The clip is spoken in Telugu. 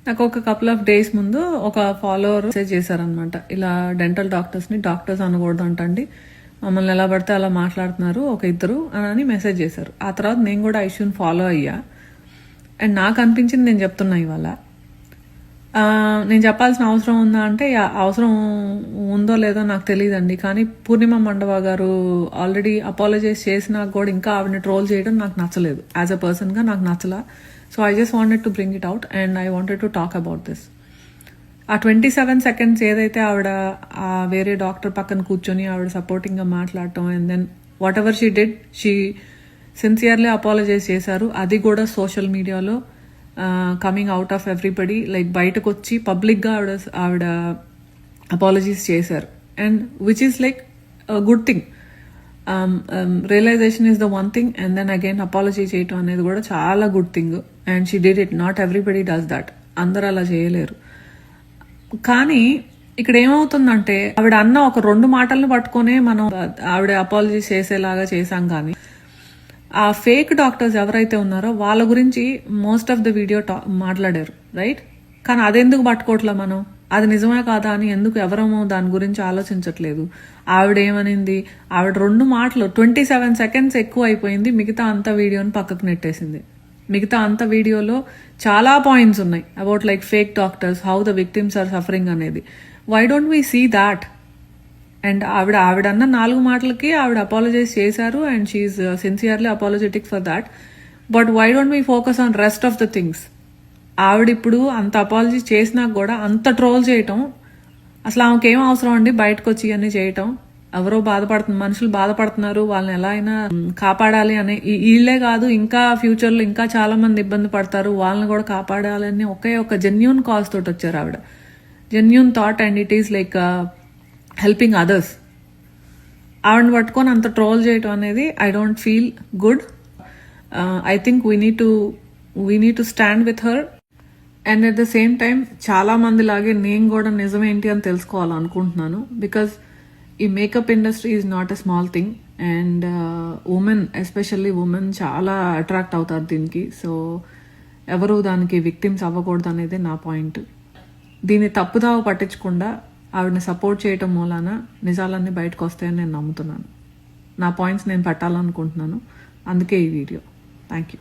నాకు ఒక కపుల్ ఆఫ్ డేస్ ముందు ఒక ఫాలోవర్ మెసేజ్ చేశారనమాట. ఇలా డెంటల్ డాక్టర్స్ని డాక్టర్స్ అనకూడదు అంటండి, మమ్మల్ని ఎలా పడితే అలా మాట్లాడుతున్నారు ఒక ఇద్దరు అని మెసేజ్ చేశారు. ఆ తర్వాత నేను కూడా ఐష్యూని ఫాలో అయ్యా. అండ్ నాకు అనిపించింది నేను చెప్తున్నా ఇవాళ. నేను చెప్పాల్సిన అవసరం ఉందా అంటే అవసరం ఉందో లేదో నాకు తెలియదండి. కానీ పూర్ణిమ మండవ గారు ఆల్రెడీ అపాలజైజ్ చేసినా కూడా ఇంకా ఆవిడని ట్రోల్ చేయడం నాకు నచ్చలేదు. యాజ్ అ పర్సన్గా నాకు నచ్చలా. So I just wanted to bring it out and I wanted to talk about this. ఆ 27 seconds ఏదైతే ఆవిడ వేరే డాక్టర్ పక్కన కూర్చొని ఆవిడ సపోర్టింగ్గా మాట్లాడటం and then whatever she did, she sincerely apologize చేశారు. అది కూడా సోషల్ మీడియాలో coming out of everybody, like బయటకు వచ్చి పబ్లిక్గా ఆవిడ అపాలజీస్ చేశారు. And which is like good thing. Realization is the one thing and then again apology చేయటం అనేది కూడా చాలా good thing. And she did it. Not everybody does that. అందరూ అలా చేయలేరు. కానీ ఇక్కడ ఏమవుతుందంటే ఆవిడ అన్న ఒక 2 మాటలను పట్టుకునే మనం ఆవిడ అపాలజీ చేసేలాగా చేశాం. కానీ ఆ ఫేక్ డాక్టర్స్ ఎవరైతే ఉన్నారో వాళ్ళ గురించి మోస్ట్ ఆఫ్ ద వీడియో మాట్లాడారు, రైట్? కానీ అదెందుకు పట్టుకోవట్లే మనం? అది నిజమే కాదా అని ఎందుకు ఎవరమో దాని గురించి ఆలోచించట్లేదు. ఆవిడ ఏమనింది? ఆవిడ 2 మాటలు 27 seconds ఎక్కువ అయిపోయింది. మిగతా అంత వీడియోని పక్కకు నెట్టేసింది. మిగతా అంత వీడియోలో చాలా పాయింట్స్ ఉన్నాయి about like fake doctors, how the victims are suffering అనేది. Why don't we see that? And ఆవిడన్న 4 మాటలకి ఆవిడ అపాలజైజ్ చేశారు and she's sincerely apologetic for that. But why don't we focus on rest of the things? ఆవిడ ఇప్పుడు అంత అపాలజీ చేసినా కూడా అంత ట్రోల్ చేయటం అసలు ఆమెకి ఏం అవసరం అండి? బయటకు వచ్చి ఇవన్నీ చేయటం. ఎవరో మనుషులు బాధపడుతున్నారు, వాళ్ళని ఎలా అయినా కాపాడాలి అనే వీళ్ళే కాదు, ఇంకా ఫ్యూచర్లో ఇంకా చాలా మంది ఇబ్బంది పడతారు, వాళ్ళని కూడా కాపాడాలని ఒకే ఒక జెన్యూన్ కాజ్ తోటి వచ్చారు ఆవిడ. Genuine thought and it is like helping others. ఆవిడని పట్టుకొని అంత ట్రోల్ చేయటం అనేది I don't feel good. I think we need to stand with her. And at the same time చాలా మంది లాగే నేను కూడా నిజమేంటి అని తెలుసుకోవాలనుకుంటున్నాను. బికాస్ ఈ makeup industry is not a small thing and women, especially women చాలా అట్రాక్ట్ అవుతారు దీనికి. సో ఎవరు దానికి విక్టిమ్స్ అవ్వకూడదు అనేది నా పాయింట్. దీన్ని తప్పుదావ పట్టించకుండా ఆవిడని సపోర్ట్ చేయటం మూలాన నిజాలన్నీ బయటకు వస్తాయని నేను నమ్ముతున్నాను. నా పాయింట్స్ నేను పెట్టాలనుకుంటున్నాను. అందుకే ఈ వీడియో. Thank you.